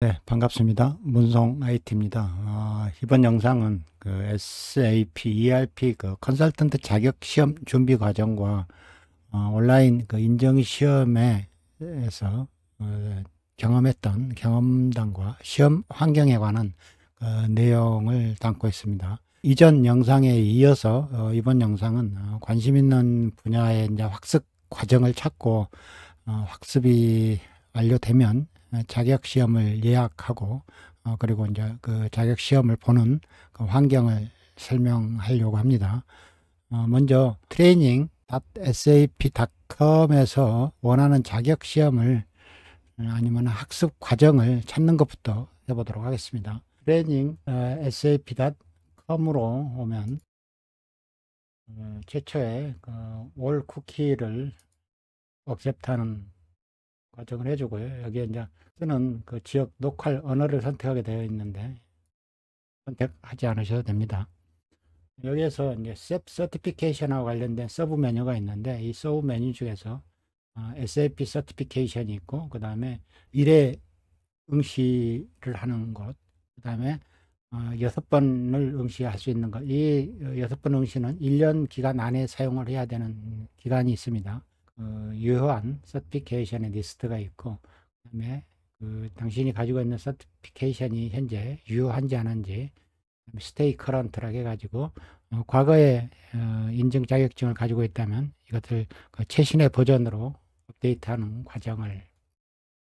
네, 반갑습니다. 문송 IT입니다. 이번 영상은 그 SAP, ERP 그 컨설턴트 자격 시험 준비 과정과 온라인 그 인정 시험에서 경험했던 경험담과 시험 환경에 관한 내용을 담고 있습니다. 이전 영상에 이어서 이번 영상은 관심 있는 분야의 이제 학습 과정을 찾고 학습이 완료되면 자격 시험을 예약하고 그리고 이제 그 자격 시험을 보는 그 환경을 설명하려고 합니다. 먼저 training.sap.com에서 원하는 자격 시험을 아니면 학습 과정을 찾는 것부터 해보도록 하겠습니다. training.sap.com으로 오면 최초의 올 쿠키를 억셉트하는 과정을 해주고요. 여기에 이제 쓰는 그 지역 로컬 언어를 선택하게 되어 있는데 선택하지 않으셔도 됩니다. 여기에서 이제 SAP 서티피케이션하고 관련된 서브 메뉴가 있는데 이 서브 메뉴 중에서 SAP 서티피케이션이 있고 그 다음에 일회 응시를 하는 곳, 그 다음에 6번을 응시할 수 있는 것. 이 6번 응시는 1년 기간 안에 사용을 해야 되는 기간이 있습니다. 유효한 서티피케이션의 리스트가 있고, 그다음에 당신이 가지고 있는 서티피케이션이 현재 유효한지 안 한지, 스테이 커런트라고 해가지고 과거에 인증 자격증을 가지고 있다면 이것을 그 최신의 버전으로 업데이트하는 과정을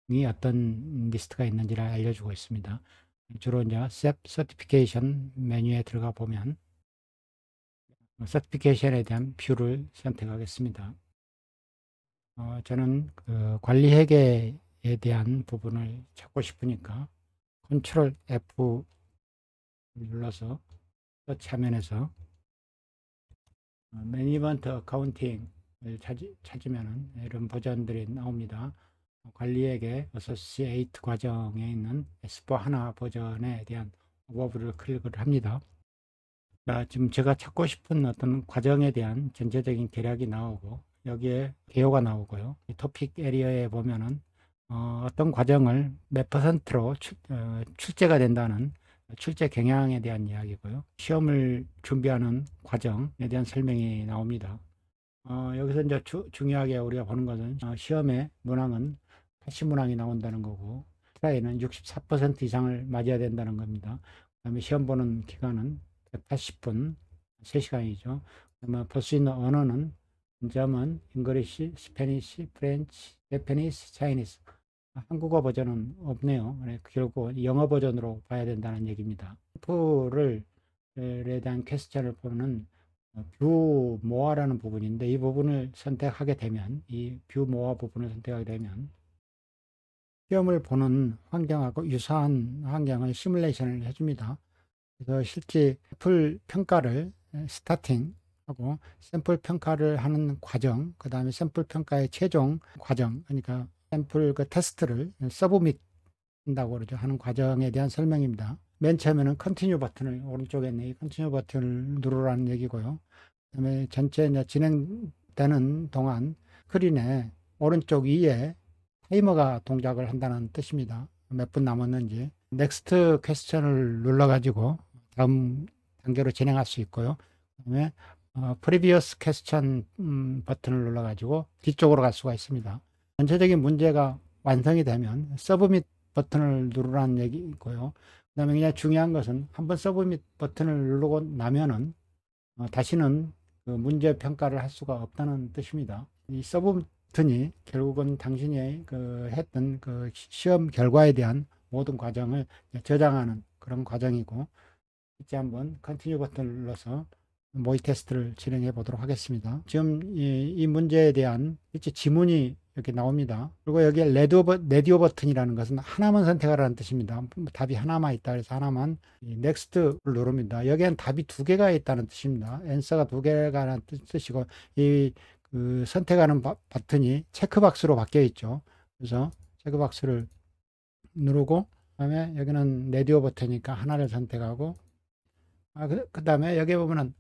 이 어떤 리스트가 있는지를 알려주고 있습니다. 주로 이제 SAP 서티피케이션 메뉴에 들어가 보면 서티피케이션에 대한 뷰를 선택하겠습니다. 저는 그 관리 회계에 대한 부분을 찾고 싶으니까 컨트롤 F 눌러서 서치 화면에서 매니지먼트 어카운팅을 찾으면 이런 버전들이 나옵니다. 관리회계 어소시에이트 과정에 있는 S4 하나 버전에 대한 오버뷰를 클릭을 합니다. 지금 제가 찾고 싶은 어떤 과정에 대한 전체적인 계략이 나오고 여기에 개요가 나오고요. 이 토픽 에리어에 보면은 어떤 과정을 몇 퍼센트로 출제가 된다는 출제 경향에 대한 이야기고요. 시험을 준비하는 과정에 대한 설명이 나옵니다. 여기서 이제 중요하게 우리가 보는 것은 시험의 문항은 80문항이 나온다는 거고 트라이는 64% 이상을 맞아야 된다는 겁니다. 그다음에 시험 보는 기간은 180분, 3시간이죠. 그러면 볼 수 있는 언어는 점은 잉글리시, 스페니시, 프렌치, 제페니스, 차이니스. 한국어 버전은 없네요. 결국 영어 버전으로 봐야 된다는 얘기입니다. 풀을 에 대한 퀘스천을 보는 뷰 모아라는 부분인데 이 부분을 선택하게 되면 이 뷰 모아 부분을 선택하게 되면 시험을 보는 환경하고 유사한 환경을 시뮬레이션을 해줍니다. 그래서 실제 샘플 평가를 스타팅하고 샘플 평가를 하는 과정, 그 다음에 샘플 평가의 최종 과정, 그러니까 샘플 그 테스트를 서브밋 한다고 그러죠. 하는 과정에 대한 설명입니다. 맨 처음에는 컨티뉴 버튼을 오른쪽에 있는 이 컨티뉴 버튼을 누르라는 얘기고요. 그다음에 전체 이제 진행되는 동안 스크린에 오른쪽 위에 타이머가 동작을 한다는 뜻입니다. 몇 분 남았는지. 넥스트 퀘스천을 눌러가지고 다음 단계로 진행할 수 있고요. 그다음에 프리비어스 퀘스천 버튼을 눌러가지고 뒤쪽으로 갈 수가 있습니다. 전체적인 문제가 완성이 되면 서브밋 버튼을 누르라는 얘기고요. 그다음에 그냥 중요한 것은 한번 서브밋 버튼을 누르고 나면은 다시는 그 문제 평가를 할 수가 없다는 뜻입니다. 이 서브 버튼이 결국은 당신이 했던 그 시험 결과에 대한 모든 과정을 저장하는 그런 과정이고, 이제 한번 컨티뉴 버튼을 눌러서 모의 테스트를 진행해 보도록 하겠습니다. 지금 이 문제에 대한 실제 지문이 이렇게 나옵니다. 그리고 여기에 레디오 버튼이라는 것은 하나만 선택하라는 뜻입니다. 답이 하나만 있다 그래서 하나만 넥스트를 누릅니다. 여기엔 답이 두 개가 있다는 뜻입니다. 앤서가 두 개가 뜻이고 이 선택하는 버튼이 체크박스로 바뀌어 있죠. 그래서 체크박스를 누르고 그다음에 여기는 레디오 버튼이니까 하나를 선택하고 그다음에 여기 보면은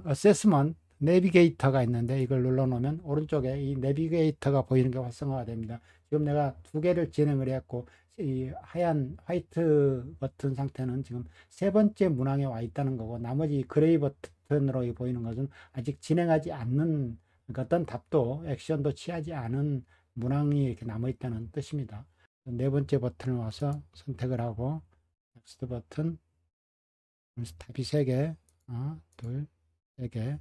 어세스먼트 내비게이터가 있는데 이걸 눌러 놓으면 오른쪽에 이 내비게이터가 보이는 게 활성화가 됩니다. 지금 내가 두 개를 진행을 했고 이 하얀 화이트 버튼 상태는 지금 세 번째 문항에 와 있다는 거고, 나머지 그레이 버튼으로 보이는 것은 아직 진행하지 않는, 그러니까 어떤 답도 액션도 취하지 않은 문항이 이렇게 남아 있다는 뜻입니다. 네 번째 버튼을 와서 선택을 하고 넥스트 버튼, 답이 3개, 둘, 3개,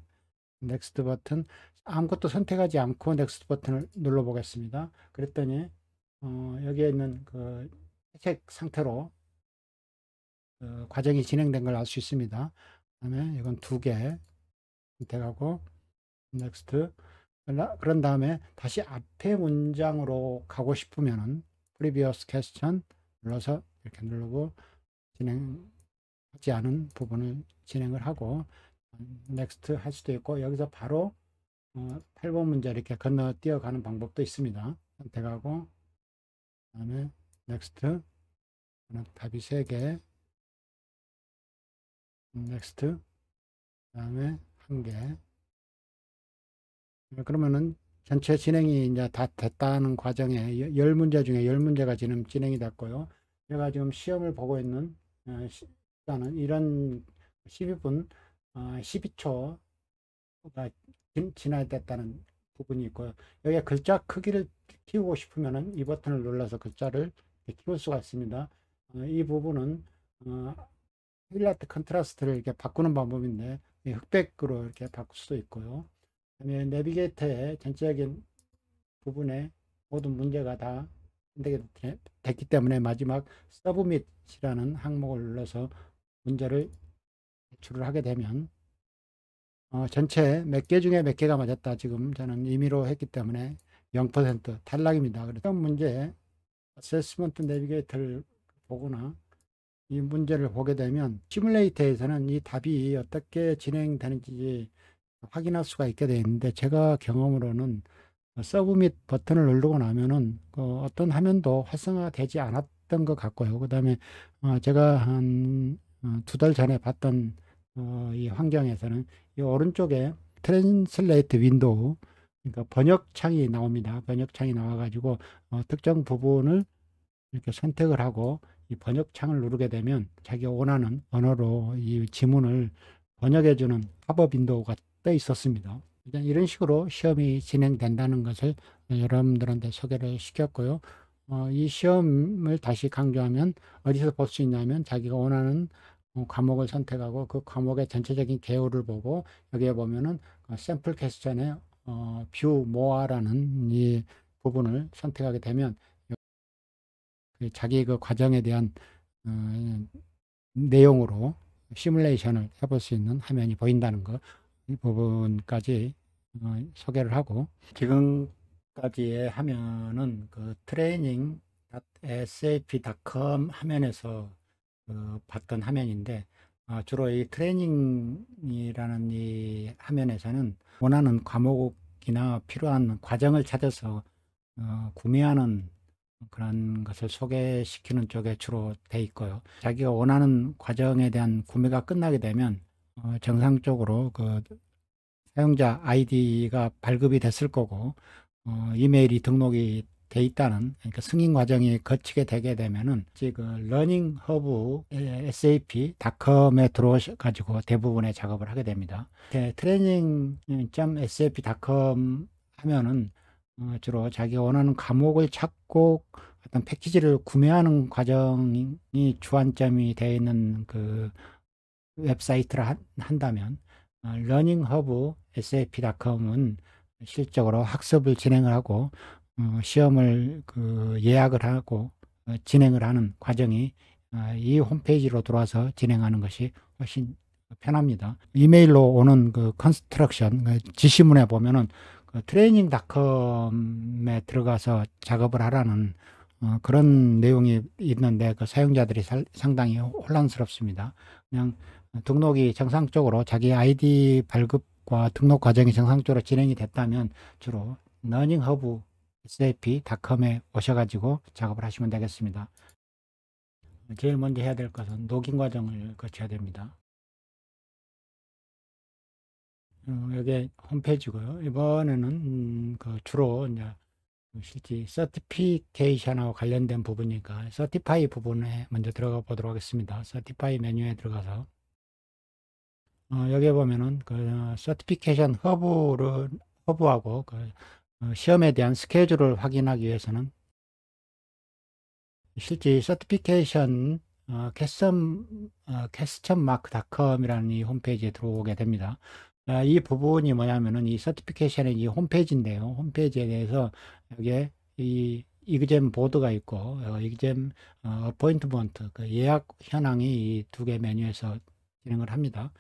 넥스트 버튼, 아무것도 선택하지 않고 넥스트 버튼을 눌러 보겠습니다. 그랬더니 여기에 있는 그 회색 상태로 과정이 진행된 걸 알 수 있습니다. 그다음에 이건 2개 선택하고 넥스트. 그런 다음에 다시 앞에 문장으로 가고 싶으면은 previous question 눌러서 이렇게 누르고 진행하지 않은 부분을 진행을 하고 넥스트 할 수도 있고, 여기서 바로 8번 문제 이렇게 건너뛰어 가는 방법도 있습니다. 선택하고 그다음에 넥스트, 답이 3개, 넥스트, 그다음에 1개. 그러면은 전체 진행이 이제 다 됐다는 과정에 10문제 중에 10문제가 지금 진행이 됐고요. 제가 지금 시험을 보고 있는 시간은 이런 12분 12초가 지나됐다는 부분이 있고요. 여기에 글자 크기를 키우고 싶으면은 이 버튼을 눌러서 글자를 키울 수가 있습니다. 이 부분은 하이라이트 컨트라스트를 이렇게 바꾸는 방법인데 흑백으로 이렇게 바꿀 수도 있고요. 그다음에 내비게이터의 전체적인 부분에 모든 문제가 다 됐기 때문에 마지막 서브밋이라는 항목을 눌러서 문제를 제출을 하게 되면 전체 몇 개 중에 몇 개가 맞았다, 지금 저는 임의로 했기 때문에 0% 탈락입니다. 그래서 문제 어세스먼트 내비게이터를 보거나 이 문제를 보게 되면 시뮬레이터에서는 이 답이 어떻게 진행되는지 확인할 수가 있게 되어 있는데, 제가 경험으로는 서브밋 버튼을 누르고 나면은 어떤 화면도 활성화되지 않았던 것 같고요. 그 다음에 제가 한 2달 전에 봤던 이 환경에서는 이 오른쪽에 트랜슬레이트 윈도우, 그러니까 번역창이 나옵니다. 번역창이 나와가지고 특정 부분을 이렇게 선택을 하고 이 번역창을 누르게 되면 자기가 원하는 언어로 이 지문을 번역해주는 팝업 윈도우가 떠 있었습니다. 일단 이런 식으로 시험이 진행된다는 것을 여러분들한테 소개를 시켰고요. 이 시험을 다시 강조하면 어디서 볼 수 있냐면, 자기가 원하는 과목을 선택하고 그 과목의 전체적인 개요를 보고 여기에 보면은 샘플 퀘스천의 뷰 모아라는 이 부분을 선택하게 되면 자기 그 과정에 대한 내용으로 시뮬레이션을 해볼 수 있는 화면이 보인다는 거, 이 부분까지 소개를 하고, 지금까지의 화면은 그 training.sap.com 화면에서 봤던 화면인데, 주로 이 트레이닝이라는 이 화면에서는 원하는 과목이나 필요한 과정을 찾아서 구매하는 그런 것을 소개시키는 쪽에 주로 돼 있고요. 자기가 원하는 과정에 대한 구매가 끝나게 되면 정상적으로 그 사용자 아이디가 발급이 됐을 거고 이메일이 등록이 돼 있다는, 그러니까 승인 과정이 거치게 되게 되면은 지금 러닝허브 sap.com에 들어오셔 가지고 대부분의 작업을 하게 됩니다. training.sap.com 하면은 주로 자기가 원하는 과목을 찾고 어떤 패키지를 구매하는 과정이 주안점이 되어 있는 그 웹사이트를 한다면, 러닝허브 sap.com은 실적으로 학습을 진행을 하고 시험을 그 예약을 하고 진행을 하는 과정이 이 홈페이지로 들어와서 진행하는 것이 훨씬 편합니다. 이메일로 오는 그 컨스트럭션 지시문에 보면은 그 트레이닝닷컴에 들어가서 작업을 하라는 그런 내용이 있는데, 그 사용자들이 상당히 혼란스럽습니다. 그냥 등록이 정상적으로 자기 아이디 발급과 등록 과정이 정상적으로 진행이 됐다면 주로 러닝허브 sap.com에 오셔가지고 작업을 하시면 되겠습니다. 제일 먼저 해야 될 것은 로깅 과정을 거쳐야 됩니다. 여기 홈페이지고요. 이번에는 그 주로 이제 실제 서티피케이션하고 관련된 부분이니까 서티파이 부분에 먼저 들어가 보도록 하겠습니다. 서티파이 메뉴에 들어가서 여기에 보면은 그 서티피케이션 허브하고 그 시험에 대한 스케줄을 확인하기 위해서는 실제 서티피케이션 캐스천마크닷컴이라는 이 홈페이지에 들어오게 됩니다. 이 부분이 뭐냐면은 이 서티피케이션의 이 홈페이지인데요. 홈페이지에 대해서 여기에 이 이그잼 보드가 있고 이그잼 어포인트먼트 그 예약 현황이 이 두 개 메뉴에서 진행을 합니다.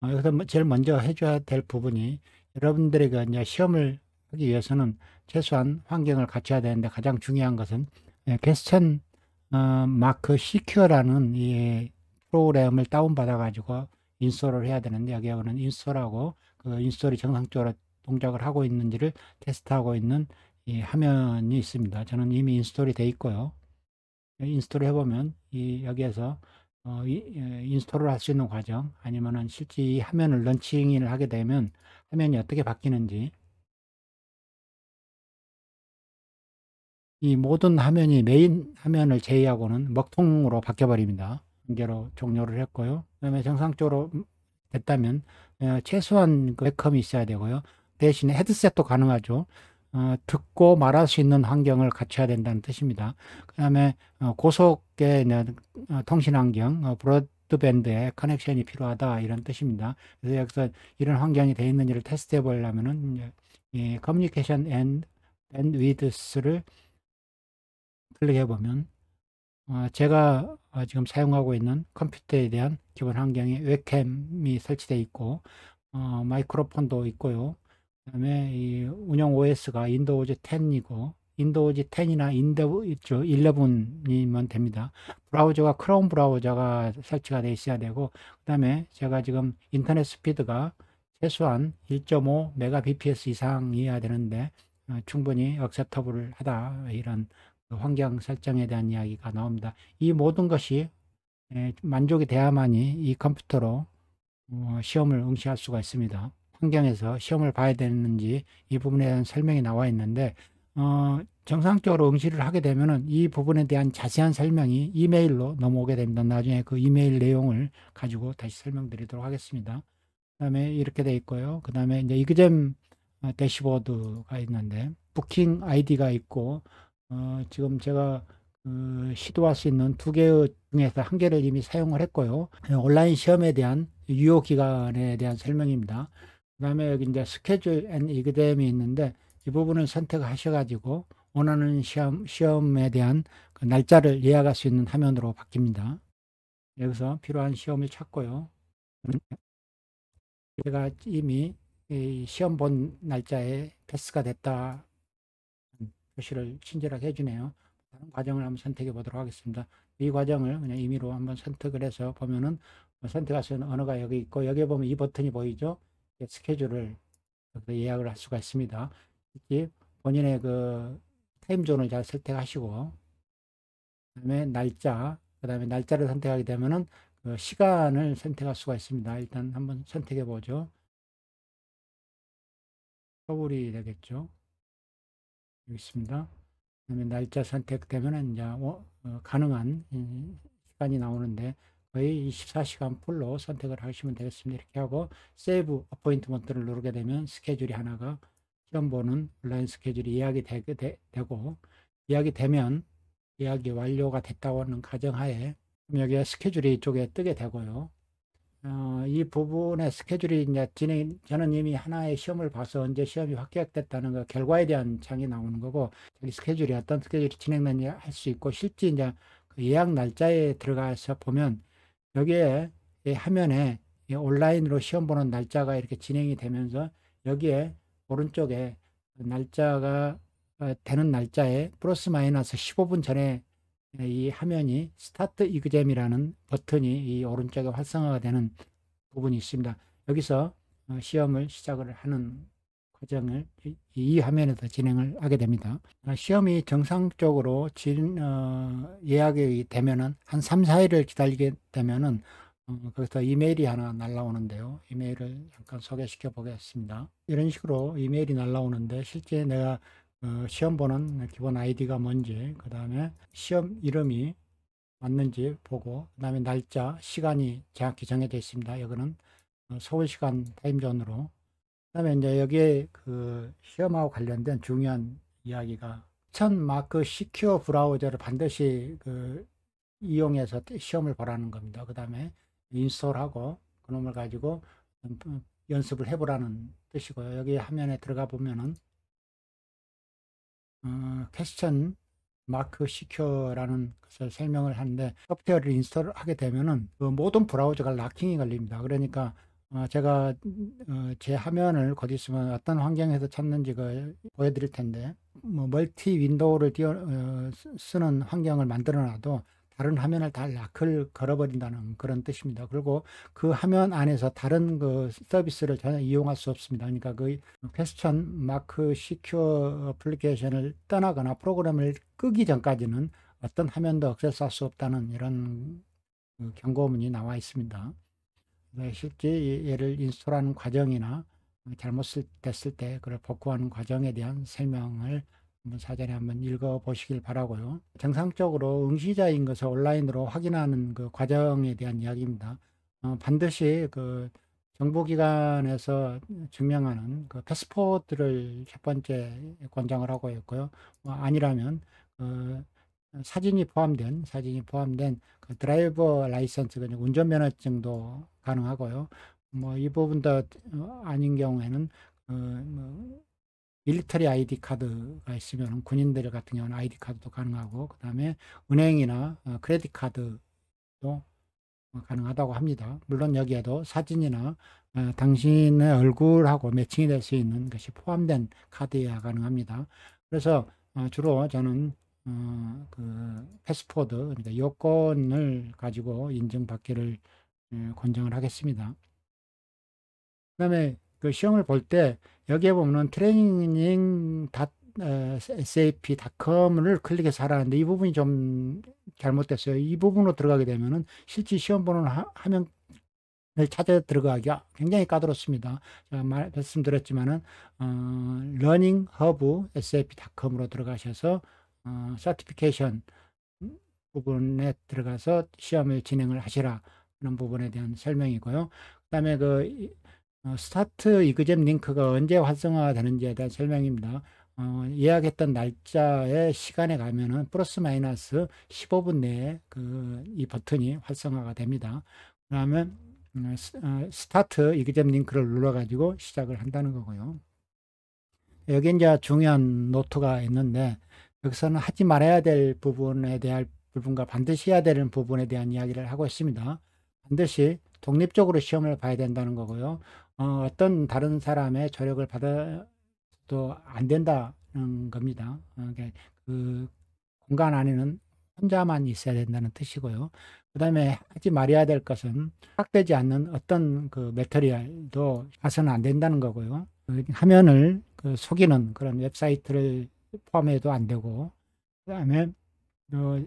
여기서 제일 먼저 해줘야 될 부분이 여러분들에게 이제 시험을 하기 위해서는 최소한 환경을 갖춰야 되는데 가장 중요한 것은 퀘스천 마크 시큐어라는 이 프로그램을 다운받아 가지고 인스톨을 해야 되는데 여기에는 인스톨하고 그 인스톨이 정상적으로 동작을 하고 있는지를 테스트하고 있는 이 화면이 있습니다. 저는 이미 인스톨이 되어 있고요. 인스톨을 해보면 여기에서 인스톨을 할 수 있는 과정 아니면은 실제 이 화면을 런칭을 하게 되면 화면이 어떻게 바뀌는지 이 모든 화면이 메인 화면을 제외하고는 먹통으로 바뀌어 버립니다. 한 개로 종료를 했고요. 그다음에 정상적으로 됐다면 최소한 그 백컴이 있어야 되고요. 대신에 헤드셋도 가능하죠. 듣고 말할 수 있는 환경을 갖춰야 된다는 뜻입니다. 그다음에 고속의 통신 환경, 브로드밴드의 커넥션이 필요하다 이런 뜻입니다. 그래서 여기서 이런 환경이 되어 있는지를 테스트해 보려면은 이 커뮤니케이션 앤 밴드위드스를 클릭해 보면 제가 지금 사용하고 있는 컴퓨터에 대한 기본 환경에 웹캠이 설치되어 있고 마이크로폰도 있고요. 그다음에 이 운영 OS가 윈도우즈 10이고 윈도우즈 10이나 윈도우즈 11이면 됩니다. 브라우저가 크롬 브라우저가 설치가 되어 있어야 되고 그다음에 제가 지금 인터넷 스피드가 최소한 1.5 메가bps 이상이어야 되는데 충분히 억셉터블 하다 이런 환경 설정에 대한 이야기가 나옵니다. 이 모든 것이 만족이 돼야만이 이 컴퓨터로 시험을 응시할 수가 있습니다. 환경에서 시험을 봐야 되는지 이 부분에 대한 설명이 나와 있는데 정상적으로 응시를 하게 되면은 이 부분에 대한 자세한 설명이 이메일로 넘어오게 됩니다. 나중에 그 이메일 내용을 가지고 다시 설명드리도록 하겠습니다. 그다음에 이렇게 돼 있고요. 그다음에 이제 이그잼 대시보드가 있는데 부킹 아이디가 있고 지금 제가 시도할 수 있는 두 개의 중에서 한 개를 이미 사용을 했고요. 온라인 시험에 대한 유효 기간에 대한 설명입니다. 그다음에 여기 이제 스케줄 앤 이그잼이 있는데 이 부분을 선택하셔가지고 원하는 시험에 대한 그 날짜를 예약할 수 있는 화면으로 바뀝니다. 여기서 필요한 시험을 찾고요. 제가 이미 시험 본 날짜에 패스가 됐다 표시를 친절하게 해주네요. 다른 과정을 한번 선택해 보도록 하겠습니다. 이 과정을 그냥 임의로 한번 선택을 해서 보면은 선택할 수 있는 언어가 여기 있고 여기에 보면 이 버튼이 보이죠? 스케줄을 예약을 할 수가 있습니다. 특히 본인의 그 타임존을 잘 선택하시고 그다음에 날짜, 그다음에 날짜를 선택하게 되면은 그 시간을 선택할 수가 있습니다. 일단 한번 선택해 보죠. 서울이 되겠죠. 여기 있습니다. 그다음에 날짜 선택되면은 이제 가능한 시간이 나오는데 거의 24시간 풀로 선택을 하시면 되겠습니다. 이렇게 하고 세이브 어포인트먼트를 누르게 되면 스케줄이 하나가 시험 보는 온라인 스케줄이 예약이 되고 예약이 되면 예약이 완료가 됐다고 하는 가정하에 여기에 스케줄이 이쪽에 뜨게 되고요. 이 부분의 스케줄이 이제 저는 이미 하나의 시험을 봐서 언제 시험이 합격됐다는 그 결과에 대한 창이 나오는 거고, 저기 스케줄이 어떤 스케줄이 진행되는지 할 수 있고, 실제 이제 그 예약 날짜에 들어가서 보면, 여기에 이 화면에 이 온라인으로 시험 보는 날짜가 이렇게 진행이 되면서, 여기에 오른쪽에 날짜가 되는 날짜에 플러스 마이너스 15분 전에 이 화면이 스타트 이그잼이라는 버튼이 이 오른쪽에 활성화가 되는 부분이 있습니다. 여기서 시험을 시작을 하는 과정을 이 화면에서 진행을 하게 됩니다. 시험이 정상적으로 예약이 되면은 한 3, 4일을 기다리게 되면은 거기서 이메일이 하나 날라오는데요. 이메일을 잠깐 소개시켜 보겠습니다. 이런 식으로 이메일이 날라오는데 실제 내가 시험 보는 기본 아이디가 뭔지, 그 다음에 시험 이름이 맞는지 보고, 그 다음에 날짜, 시간이 정확히 정해져 있습니다. 이거는 서울 시간 타임존으로. 그 다음에 이제 여기에 그 시험하고 관련된 중요한 이야기가 천 마크 시큐어 브라우저를 반드시 이용해서 시험을 보라는 겁니다. 그 다음에 인스톨하고 그놈을 가지고 연습을 해보라는 뜻이고요. 여기 화면에 들어가 보면은 퀘스천 마크 시큐어라는 것을 설명을 하는데, 소프트웨어를 인스톨하게 되면은 그 모든 브라우저가 락킹이 걸립니다. 그러니까 제가 제 화면을 곧 있으면 어떤 환경에서 찾는지 보여드릴 텐데, 뭐 멀티 윈도우를 쓰는 환경을 만들어 놔도 다른 화면을 다 락을 걸어버린다는 그런 뜻입니다. 그리고 그 화면 안에서 다른 그 서비스를 전혀 이용할 수 없습니다. 그러니까 그 퀘스천 마크 시큐어 어플리케이션을 떠나거나 프로그램을 끄기 전까지는 어떤 화면도 액세스할 수 없다는 이런 경고문이 나와 있습니다. 실제 얘를 인스톨하는 과정이나 잘못됐을 때 그걸 복구하는 과정에 대한 설명을 사전에 한번 읽어 보시길 바라고요. 정상적으로 응시자인 것을 온라인으로 확인하는 그 과정에 대한 이야기입니다. 반드시 그 정보기관에서 증명하는 그 패스포드를 첫 번째 권장을 하고 있고요. 아니라면 사진이 포함된 그 드라이버 라이선스, 운전면허증도 가능하고요. 뭐 이 부분도 아닌 경우에는 뭐 밀리터리 아이디 카드가 있으면 군인들 같은 경우는 아이디 카드도 가능하고, 그 다음에 은행이나 크레딧 카드도 가능하다고 합니다. 물론 여기에도 사진이나 당신의 얼굴하고 매칭이 될 수 있는 것이 포함된 카드여야 가능합니다. 그래서 주로 저는 패스포드, 그러니까 여권을 가지고 인증받기를 권장을 하겠습니다. 그 다음에 그 시험을 볼 때 여기에 보면 training.sap.com을 클릭해서 하라는데, 이 부분이 좀 잘못됐어요. 이 부분으로 들어가게 되면은 실제 시험 보는 화면을 찾아 들어가기가 굉장히 까다롭습니다. 제가 말씀드렸지만은 learninghub.sap.com으로 들어가셔서 서티피케이션 부분에 들어가서 시험을 진행을 하시라 하는 부분에 대한 설명이고요. 그 다음에 스타트 이그잼 링크가 언제 활성화가 되는지에 대한 설명입니다. 예약했던 날짜의 시간에 가면은 플러스 마이너스 15분 내에 이 버튼이 활성화가 됩니다. 그 다음에 스타트 이그잼 링크를 눌러가지고 시작을 한다는 거고요. 여기 이제 중요한 노트가 있는데, 여기서는 하지 말아야 될 부분에 대한 부분과 반드시 해야 되는 부분에 대한 이야기를 하고 있습니다. 반드시 독립적으로 시험을 봐야 된다는 거고요. 어떤 다른 사람의 조력을 받아도 안 된다는 겁니다. 그 공간 안에는 혼자만 있어야 된다는 뜻이고요. 그 다음에 하지 말아야 될 것은 파악되지 않는 어떤 그 매터리얼도 봐서는 안 된다는 거고요. 화면을 속이는 그런 웹사이트를 포함해도 안 되고, 그 다음에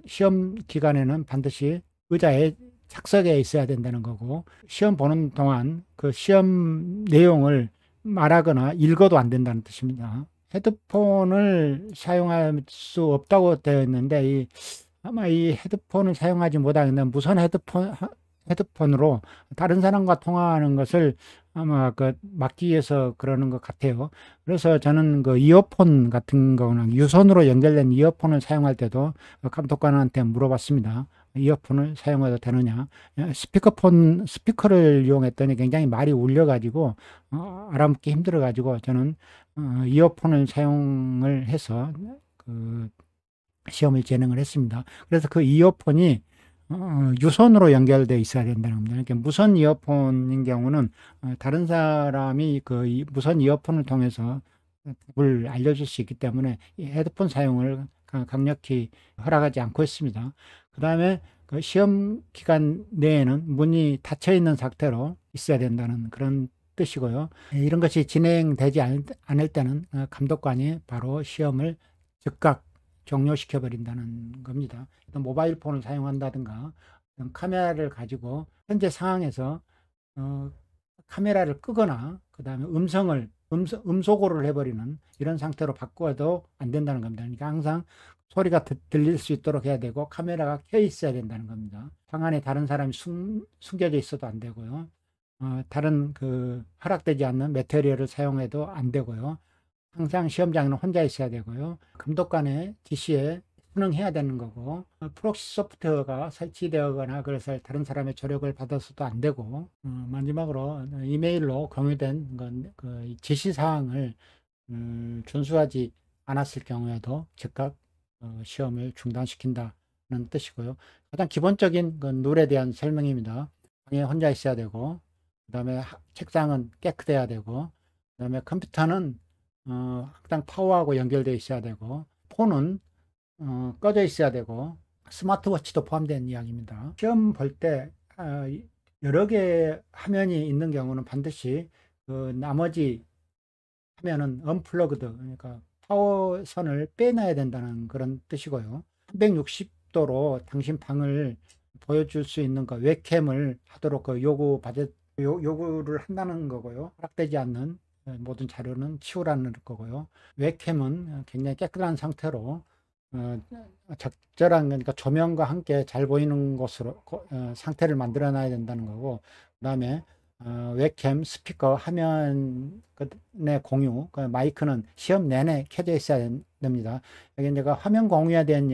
시험 기간에는 반드시 의자에 착석해 있어야 된다는 거고, 시험 보는 동안 그 시험 내용을 말하거나 읽어도 안 된다는 뜻입니다. 헤드폰을 사용할 수 없다고 되어 있는데, 아마 이 헤드폰을 사용하지 못하겠는 무선 헤드폰으로 다른 사람과 통화하는 것을 아마 막기 위해서 그러는 것 같아요. 그래서 저는 이어폰 같은 거는 유선으로 연결된 이어폰을 사용할 때도 감독관한테 물어봤습니다. 이어폰을 사용해도 되느냐. 스피커를 이용했더니 굉장히 말이 울려가지고 알아듣기 힘들어가지고 저는 이어폰을 사용을 해서 시험을 진행을 했습니다. 그래서 그 이어폰이 유선으로 연결되어 있어야 된다는 겁니다. 그러니까 무선 이어폰인 경우는 다른 사람이 무선 이어폰을 통해서 답을 알려줄 수 있기 때문에 이 헤드폰 사용을 강력히 허락하지 않고 있습니다. 그 다음에 시험 기간 내에는 문이 닫혀 있는 상태로 있어야 된다는 그런 뜻이고요. 이런 것이 진행되지 않을 때는 감독관이 바로 시험을 즉각 종료시켜 버린다는 겁니다. 모바일 폰을 사용한다든가 카메라를 가지고 현재 상황에서 카메라를 끄거나 그 다음에 음성을 음소거를 해버리는 이런 상태로 바꿔도 안 된다는 겁니다. 그러니까 항상 소리가 들릴 수 있도록 해야 되고 카메라가 켜 있어야 된다는 겁니다. 방 안에 다른 사람이 숨겨져 있어도 안 되고요. 다른 허락되지 않는 매테리얼을 사용해도 안 되고요. 항상 시험장에는 혼자 있어야 되고요. 감독관의 지시에 순응해야 되는 거고, 프록시 소프트웨어가 설치되거나 그래서 다른 사람의 조력을 받아서도 안 되고, 마지막으로 이메일로 공유된 지시사항을 준수하지 않았을 경우에도 즉각 시험을 중단시킨다는 뜻이고요. 가장 기본적인 룰에 대한 설명입니다. 방에 혼자 있어야 되고, 그 다음에 책상은 깨끗해야 되고, 그 다음에 컴퓨터는 항상 파워하고 연결되어 있어야 되고, 폰은 꺼져 있어야 되고, 스마트워치도 포함된 이야기입니다. 시험 볼 때 여러 개의 화면이 있는 경우는 반드시 나머지 화면은 언플러그드, 그러니까 파워선을 빼놔야 된다는 그런 뜻이고요. 360도로 당신 방을 보여줄 수 있는 웹캠을 하도록 요구를 한다는 거고요. 허락되지 않는 모든 자료는 치우라는 거고요. 웹캠은 굉장히 깨끗한 상태로 적절한, 그러니까 조명과 함께 잘 보이는 곳으로 상태를 만들어 놔야 된다는 거고, 그 다음에 웹캠, 스피커, 화면의 공유, 마이크는 시험 내내 켜져 있어야 됩니다. 여기 이제 화면 공유에 대한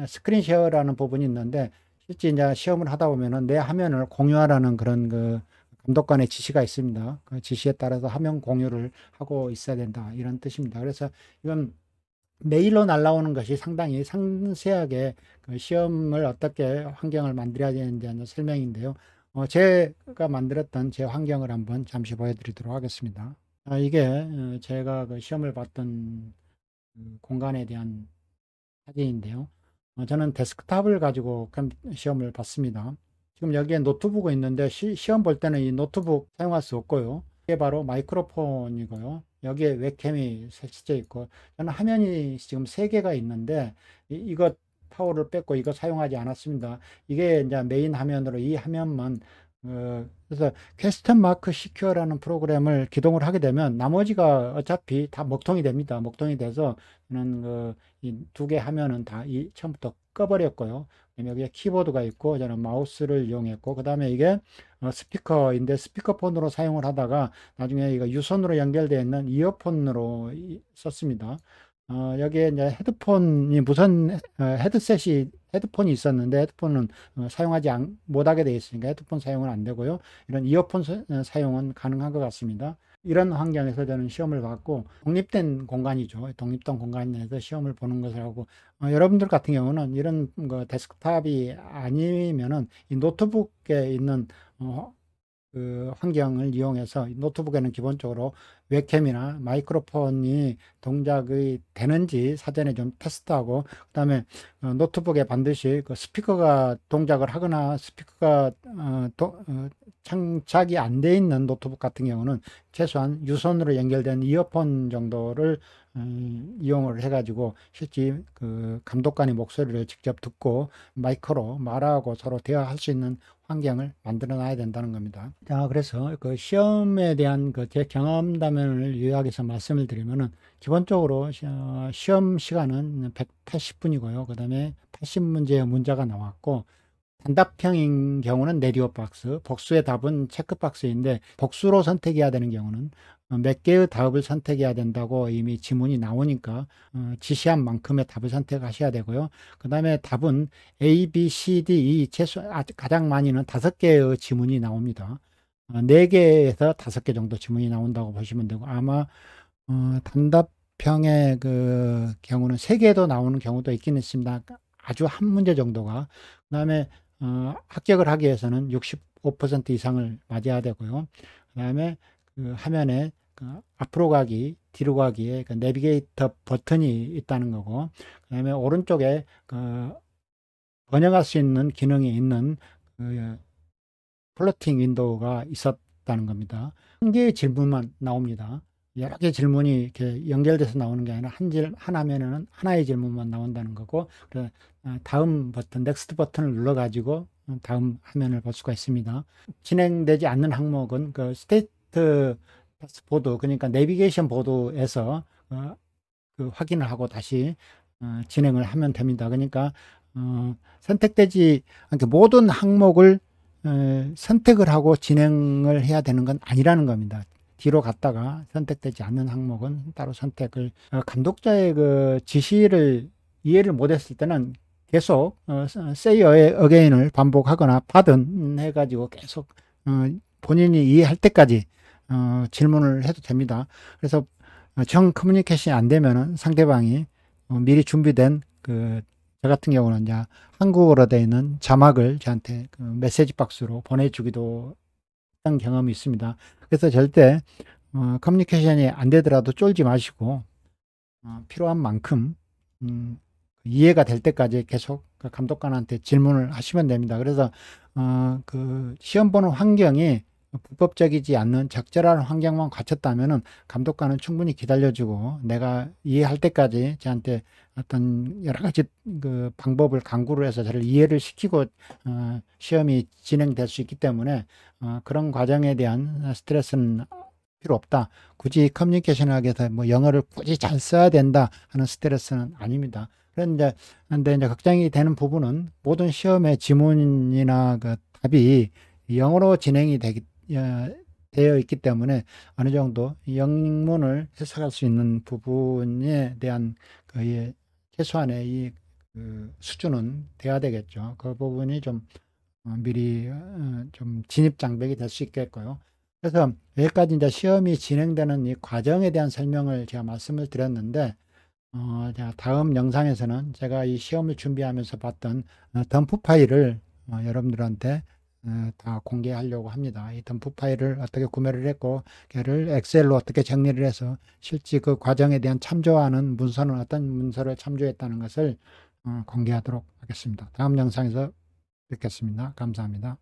스크린 쉐어라는 부분이 있는데, 실제 이제 시험을 하다 보면은 내 화면을 공유하라는 그런 감독관의 지시가 있습니다. 그 지시에 따라서 화면 공유를 하고 있어야 된다, 이런 뜻입니다. 그래서 이건 메일로 날라오는 것이 상당히 상세하게 시험을 어떻게 환경을 만들어야 되는지 하는 설명인데요. 제가 만들었던 제 환경을 한번 잠시 보여드리도록 하겠습니다. 이게 제가 시험을 봤던 공간에 대한 사진인데요. 저는 데스크탑을 가지고 시험을 봤습니다. 지금 여기에 노트북이 있는데 시험 볼 때는 이 노트북 사용할 수 없고요. 이게 바로 마이크로폰이고요. 여기에 웹캠이 설치되어 있고, 저는 화면이 지금 3개가 있는데 이것 파워를 뺐고 이거 사용하지 않았습니다. 이게 이제 메인 화면으로 이 화면만 그래서 퀘스천 마크 시큐어라는 프로그램을 기동을 하게 되면 나머지가 어차피 다 먹통이 됩니다. 먹통이 돼서 저는 이 2개 화면은 다 처음부터 꺼버렸고요. 여기에 키보드가 있고 저는 마우스를 이용했고, 그 다음에 이게 스피커인데 스피커폰으로 사용을 하다가 나중에 이거 유선으로 연결되어 있는 이어폰으로 썼습니다. 여기에 이제 헤드폰이 무선 헤드폰이 있었는데 헤드폰은 사용하지 못하게 되어 있으니까 헤드폰 사용은 안 되고요. 이런 이어폰 사용은 가능한 것 같습니다. 이런 환경에서 저는 시험을 봤고, 독립된 공간이죠. 독립된 공간에서 시험을 보는 것을 하고, 여러분들 같은 경우는 이런 데스크탑이 아니면은 이 노트북에 있는 환경을 이용해서 노트북에는 기본적으로 웹캠이나 마이크로폰이 동작이 되는지 사전에 좀 테스트하고, 그 다음에 노트북에 반드시 스피커가 동작을 하거나 스피커가 장착이 안 돼 있는 노트북 같은 경우는 최소한 유선으로 연결된 이어폰 정도를 이용을 해가지고 실제 감독관의 목소리를 직접 듣고 마이크로 말하고 서로 대화할 수 있는 환경을 만들어 놔야 된다는 겁니다. 자, 그래서 시험에 대한 제 경험담을 요약해서 말씀을 드리면은, 기본적으로 시험 시간은 180분이고요. 그 다음에 80문제의 문제가 나왔고, 단답형인 경우는 네리오 박스, 복수의 답은 체크박스인데, 복수로 선택해야 되는 경우는 몇 개의 답을 선택해야 된다고 이미 지문이 나오니까 지시한 만큼의 답을 선택하셔야 되고요. 그 다음에 답은 A, B, C, D, E, 가장 많이는 5개의 지문이 나옵니다. 4개에서 5개 정도 지문이 나온다고 보시면 되고, 아마 단답형의 경우는 3개도 나오는 경우도 있긴 있습니다. 아주 한 문제 정도가. 그 다음에 합격을 하기 위해서는 65% 이상을 맞아야 되고요. 그 다음에 화면에 앞으로 가기, 뒤로 가기에 내비게이터 버튼이 있다는 거고, 그 다음에 오른쪽에 번역할 수 있는 기능이 있는 플로팅 윈도우가 있었다는 겁니다. 한 개의 질문만 나옵니다. 여러 개의 질문이 이렇게 연결돼서 나오는 게 아니라 한 화면에는 하나의 질문만 나온다는 거고, 다음 버튼, 넥스트 버튼을 눌러가지고 다음 화면을 볼 수가 있습니다. 진행되지 않는 항목은 스테이트 컴파스 보드, 그러니까 내비게이션 보드에서 그 확인을 하고 다시 진행을 하면 됩니다. 그러니까 선택되지 않게 모든 항목을 선택을 하고 진행을 해야 되는 건 아니라는 겁니다. 뒤로 갔다가 선택되지 않는 항목은 따로 선택을, 감독자의 그 지시를 이해를 못했을 때는 계속 say again을 반복하거나 pardon 해가지고 계속 본인이 이해할 때까지 질문을 해도 됩니다. 그래서 정 커뮤니케이션이 안 되면은 상대방이 미리 준비된 저 같은 경우는 이제 한국어로 되어 있는 자막을 저한테 그 메시지 박스로 보내주기도 했던 경험이 있습니다. 그래서 절대 커뮤니케이션이 안 되더라도 쫄지 마시고 필요한 만큼 이해가 될 때까지 계속 그 감독관한테 질문을 하시면 됩니다. 그래서 그 시험 보는 환경이 불법적이지 않는 적절한 환경만 갖췄다면은 감독관은 충분히 기다려주고 내가 이해할 때까지 저한테 어떤 여러 가지 그 방법을 강구를 해서 저를 이해를 시키고 시험이 진행될 수 있기 때문에 그런 과정에 대한 스트레스는 필요 없다. 굳이 커뮤니케이션을 하기 위해서 뭐 영어를 굳이 잘 써야 된다 하는 스트레스는 아닙니다. 그런데 이제 걱정이 되는 부분은 모든 시험의 지문이나 그 답이 영어로 진행이 되어 있기 때문에 어느 정도 영문을 해석할 수 있는 부분에 대한 그 최소한의 그 수준은 돼야 되겠죠. 그 부분이 좀 미리 좀 진입 장벽이 될 수 있겠고요. 그래서 여기까지 이제 시험이 진행되는 이 과정에 대한 설명을 제가 말씀을 드렸는데, 다음 영상에서는 제가 이 시험을 준비하면서 봤던 덤프 파일을 여러분들한테 다 공개하려고 합니다. 이 덤프 파일을 어떻게 구매를 했고 걔를 엑셀로 어떻게 정리를 해서 실제 그 과정에 대한 참조하는 문서는 어떤 문서를 참조했다는 것을 공개하도록 하겠습니다. 다음 영상에서 뵙겠습니다. 감사합니다.